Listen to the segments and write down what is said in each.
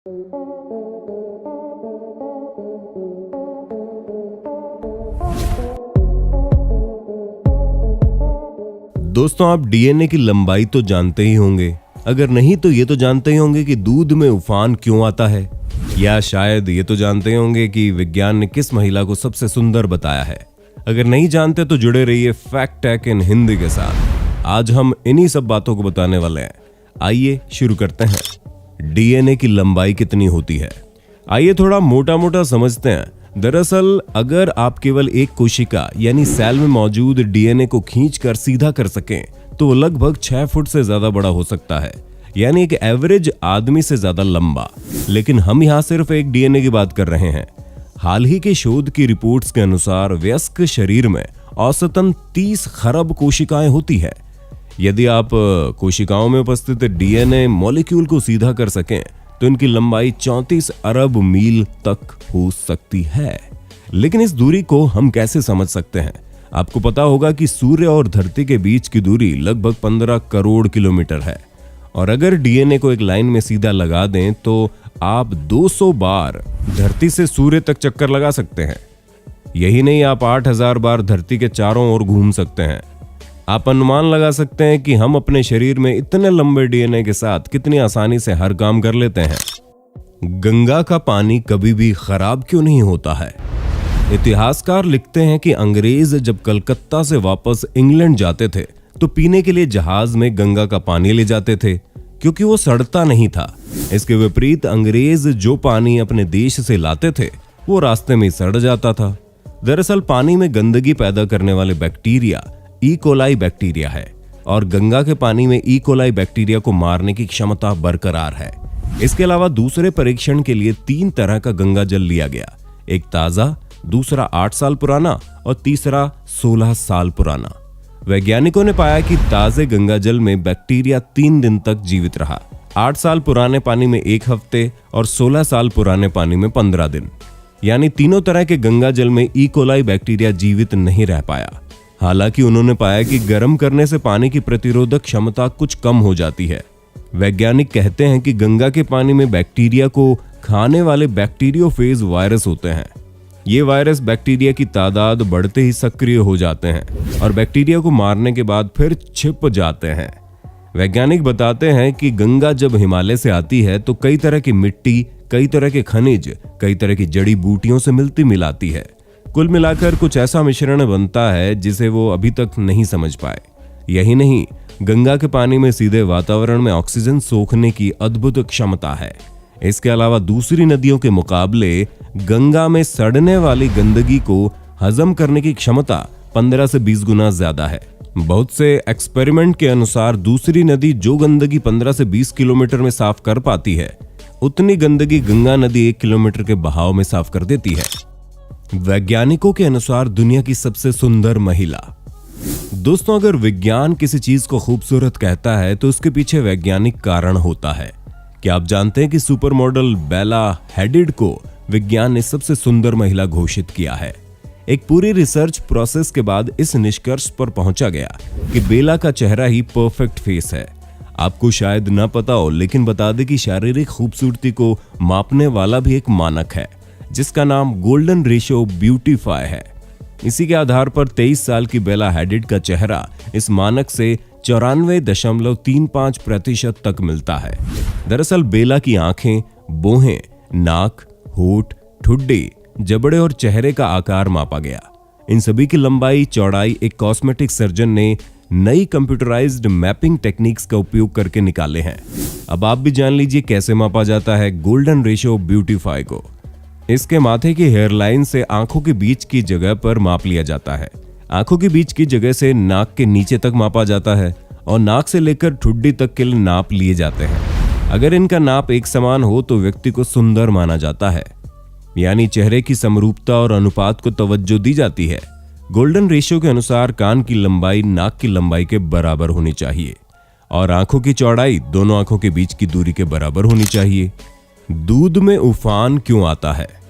दोस्तों, आप डीएनए की लंबाई तो जानते ही होंगे। अगर नहीं तो ये तो जानते ही होंगे कि दूध में उफान क्यों आता है, या शायद ये तो जानते होंगे कि विज्ञान ने किस महिला को सबसे सुंदर बताया है। अगर नहीं जानते तो जुड़े रहिए फैक्ट टेक इन हिंदी के साथ। आज हम इन्हीं सब बातों को बताने वाले हैं। आइए शुरू करते हैं। डीएनए की लंबाई कितनी होती है, आइए थोड़ा मोटा मोटा समझते हैं। दरअसल अगर आप केवल एक कोशिका यानी सेल में मौजूद डीएनए को खींचकर सीधा कर सकें तो वो लगभग 6 फुट से ज्यादा बड़ा हो सकता है, यानी एक एवरेज आदमी से ज्यादा लंबा। लेकिन हम यहाँ सिर्फ एक डीएनए की बात कर रहे हैं। हाल ही के शोध की रिपोर्ट्स के अनुसार वयस्क शरीर में औसतन 30 खरब कोशिकाएं होती है। यदि आप कोशिकाओं में उपस्थित डीएनए मॉलिक्यूल को सीधा कर सकें तो इनकी लंबाई 34 अरब मील तक हो सकती है। लेकिन इस दूरी को हम कैसे समझ सकते हैं? आपको पता होगा कि सूर्य और धरती के बीच की दूरी लगभग 15 करोड़ किलोमीटर है, और अगर डीएनए को एक लाइन में सीधा लगा दें तो आप 200 बार धरती से सूर्य तक चक्कर लगा सकते हैं। यही नहीं, आप 8000 बार धरती के चारों ओर घूम सकते हैं। आप अनुमान लगा सकते हैं कि हम अपने शरीर में इतने लंबे डीएनए के साथ कितनी आसानी से हर काम कर लेते हैं। गंगा का पानी कभी भी खराब क्यों नहीं होता है? इतिहासकार लिखते हैं कि अंग्रेज जब कलकत्ता से वापस इंग्लैंड जाते थे तो पीने के लिए जहाज में गंगा का पानी ले जाते थे, क्योंकि वो सड़ता नहीं था। इसके विपरीत अंग्रेज जो पानी अपने देश से लाते थे वो रास्ते में सड़ जाता था। दरअसल पानी में गंदगी पैदा करने वाले बैक्टीरिया ई कोलाई बैक्टीरिया है, और गंगा के पानी में ई कोलाई बैक्टीरिया को मारने की क्षमता बरकरार है। इसके अलावा दूसरे परीक्षण के लिए 3 तरह का गंगा जल लिया गया, एक ताजा, दूसरा 8 साल पुराना और तीसरा 16 साल पुराना। वैज्ञानिकों ने पाया कि ताजे गंगा जल में बैक्टीरिया 3 दिन तक जीवित रहा, 8 साल पुराने पानी में 1 हफ्ते और 16 साल पुराने पानी में 15 दिन। यानी तीनों तरह के गंगा जल में ई कोलाई बैक्टीरिया जीवित नहीं रह पाया। हालांकि उन्होंने पाया कि गर्म करने से पानी की प्रतिरोधक क्षमता कुछ कम हो जाती है। वैज्ञानिक कहते हैं कि गंगा के पानी में बैक्टीरिया को खाने वाले बैक्टीरियोफेज वायरस होते हैं। ये वायरस बैक्टीरिया की तादाद बढ़ते ही सक्रिय हो जाते हैं और बैक्टीरिया को मारने के बाद फिर छिप जाते हैं। वैज्ञानिक बताते हैं कि गंगा जब हिमालय से आती है तो कई तरह की मिट्टी, कई तरह के खनिज, कई तरह की जड़ी बूटियों से मिलती मिलाती है। कुल मिलाकर कुछ ऐसा मिश्रण बनता है जिसे वो अभी तक नहीं समझ पाए। यही नहीं, गंगा के पानी में सीधे वातावरण में ऑक्सीजन सोखने की अद्भुत क्षमता है। इसके अलावा दूसरी नदियों के मुकाबले गंगा में सड़ने वाली गंदगी को हजम करने की क्षमता 15 से 20 गुना ज्यादा है। बहुत से एक्सपेरिमेंट के अनुसार दूसरी नदी जो गंदगी 15 से 20 किलोमीटर में साफ कर पाती है, उतनी गंदगी गंगा नदी 1 किलोमीटर के बहाव में साफ कर देती है। वैज्ञानिकों के अनुसार दुनिया की सबसे सुंदर महिला। दोस्तों, अगर विज्ञान किसी चीज को खूबसूरत कहता है तो उसके पीछे वैज्ञानिक कारण होता है। क्या आप जानते हैं कि सुपर मॉडल बेला हेडिड को विज्ञान ने सबसे सुंदर महिला घोषित किया है? एक पूरी रिसर्च प्रोसेस के बाद इस निष्कर्ष पर पहुंचा गया कि बेला का चेहरा ही परफेक्ट फेस है। आपको शायद ना पता हो, लेकिन बता दें कि शारीरिक खूबसूरती को मापने वाला भी एक मानक है जिसका नाम गोल्डन रेशियो ब्यूटीफाई है। इसी के आधार पर 23 साल की बेला हेडिड का चेहरा इस मानक से 94.35% तक मिलता है। दरअसल बेला की आंखें, बोहें, नाक, होठ, ठुड्डी, जबड़े और चेहरे का आकार मापा गया। इन सभी की लंबाई, चौड़ाई एक कॉस्मेटिक सर्जन ने नई कंप्यूटराइज्ड मैपिंग टेक्निक्स का उपयोग करके निकाले हैं। अब आप भी जान लीजिए कैसे मापा जाता है गोल्डन रेशियो ब्यूटीफाई को। इसके माथे की हेयरलाइन से आंखों के बीच की जगह पर माप लिया जाता है। आंखों के बीच की जगह से नाक के नीचे तक मापा जाता है और नाक से लेकर ठुड्डी तक के नाप लिए जाते हैं। अगर इनका नाप एक समान हो तो व्यक्ति को सुंदर माना जाता है, यानी चेहरे की समरूपता और अनुपात को तवज्जो दी जाती है। गोल्डन रेशियो के अनुसार कान की लंबाई नाक की लंबाई के बराबर होनी चाहिए और आंखों की चौड़ाई दोनों आंखों के बीच की दूरी के बराबर होनी चाहिए। दूध में उफान क्यों आता है?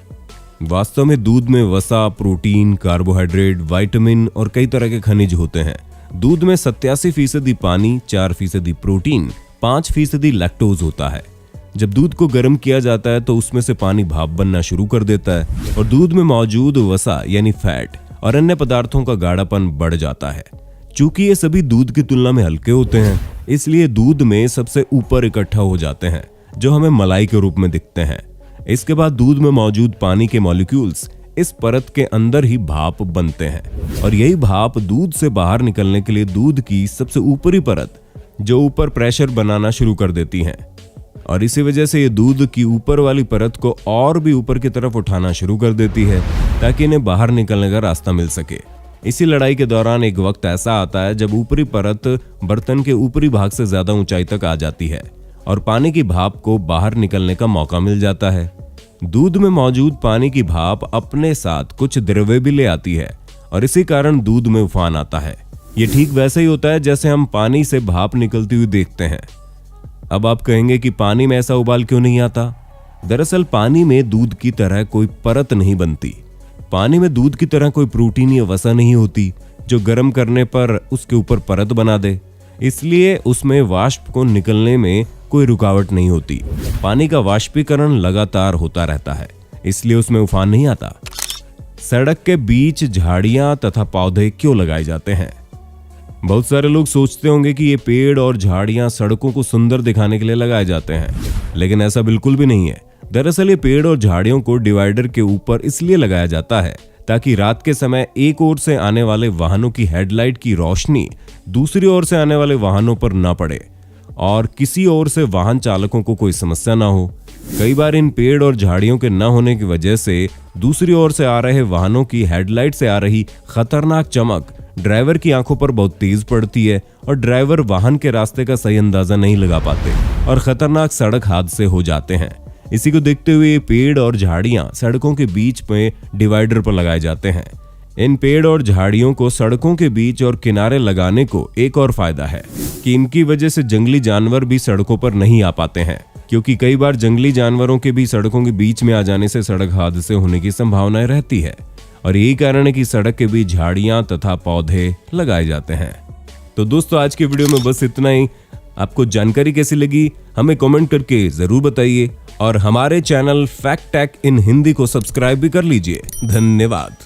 वास्तव में दूध में वसा, प्रोटीन, कार्बोहाइड्रेट, विटामिन और कई तरह के खनिज होते हैं। दूध में 87% पानी, 4% प्रोटीन, 5% लैक्टोज होता है। जब दूध को गर्म किया जाता है तो उसमें से पानी भाप बनना शुरू कर देता है और दूध में मौजूद वसा यानी फैट और अन्य पदार्थों का गाढ़ापन बढ़ जाता है। चूंकि ये सभी दूध की तुलना में हल्के होते हैं, इसलिए दूध में सबसे ऊपर इकट्ठा हो जाते हैं, जो हमें मलाई के रूप में दिखते हैं। इसके बाद दूध में मौजूद पानी के मॉलिक्यूल्स इस परत के अंदर ही भाप बनते हैं और यही भाप दूध से बाहर निकलने के लिए दूध की सबसे ऊपरी परत जो ऊपर प्रेशर बनाना शुरू कर देती है और इसी वजह से ये दूध की ऊपर वाली परत को और भी ऊपर की तरफ उठाना शुरू कर देती है ताकि इन्हें बाहर निकलने का रास्ता मिल सके। इसी लड़ाई के दौरान एक वक्त ऐसा आता है जब ऊपरी परत बर्तन के ऊपरी भाग से ज्यादा ऊंचाई तक आ जाती है और पानी की भाप को बाहर निकलने का मौका मिल जाता है। दूध में मौजूद पानी की भाप अपने साथ कुछ द्रव्य भी ले आती है और इसी कारण दूध में उफान आता है। ये ठीक वैसे ही होता है जैसे हम पानी से भाप निकलती हुई देखते हैं। अब आप कहेंगे कि पानी में ऐसा उबाल क्यों नहीं आता? दरअसल पानी में दूध की तरह कोई परत नहीं बनती। पानी में दूध की तरह कोई प्रोटीन या वसा नहीं होती जो गर्म करने पर उसके ऊपर परत बना दे, इसलिए उसमें वाष्प को निकलने में कोई रुकावट नहीं होती। पानी का वाष्पीकरण लगातार होता रहता है, इसलिए उसमें उफान नहीं आता। सड़क के बीच झाड़ियां तथा पौधे क्यों लगाए जाते हैं? बहुत सारे लोग सोचते होंगे कि ये पेड़ और झाड़ियां सड़कों को सुंदर दिखाने के लिए लगाए जाते हैं, लेकिन ऐसा बिल्कुल भी नहीं है। दरअसल ये पेड़ और झाड़ियों को डिवाइडर के ऊपर इसलिए लगाया जाता है ताकि रात के समय एक ओर से आने वाले वाहनों की हेडलाइट की रोशनी दूसरी ओर से आने वाले वाहनों पर न पड़े और किसी ओर से वाहन चालकों को कोई समस्या ना हो। कई बार इन पेड़ और झाड़ियों के न होने की वजह से दूसरी ओर से आ रहे वाहनों की हेडलाइट से आ रही खतरनाक चमक ड्राइवर की आंखों पर बहुत तेज पड़ती है और ड्राइवर वाहन के रास्ते का सही अंदाजा नहीं लगा पाते और खतरनाक सड़क हादसे हो जाते हैं। इसी को देखते हुए पेड़ और झाड़ियां सड़कों के बीच में डिवाइडर पर लगाए जाते हैं। इन पेड़ और झाड़ियों को सड़कों के बीच और किनारे लगाने को एक और फायदा है कि इनकी वजह से जंगली जानवर भी सड़कों पर नहीं आ पाते हैं, क्योंकि कई बार जंगली जानवरों के भी सड़कों के बीच में आ जाने से सड़क हादसे होने की संभावना रहती है और यही कारण है कि सड़क के बीच झाड़ियां तथा पौधे लगाए जाते हैं। तो दोस्तों, आज के वीडियो में बस इतना ही। आपको जानकारी कैसी लगी हमें कमेंट करके जरूर बताइए और हमारे चैनल फैक्ट टेक इन हिंदी को सब्सक्राइब भी कर लीजिए। धन्यवाद।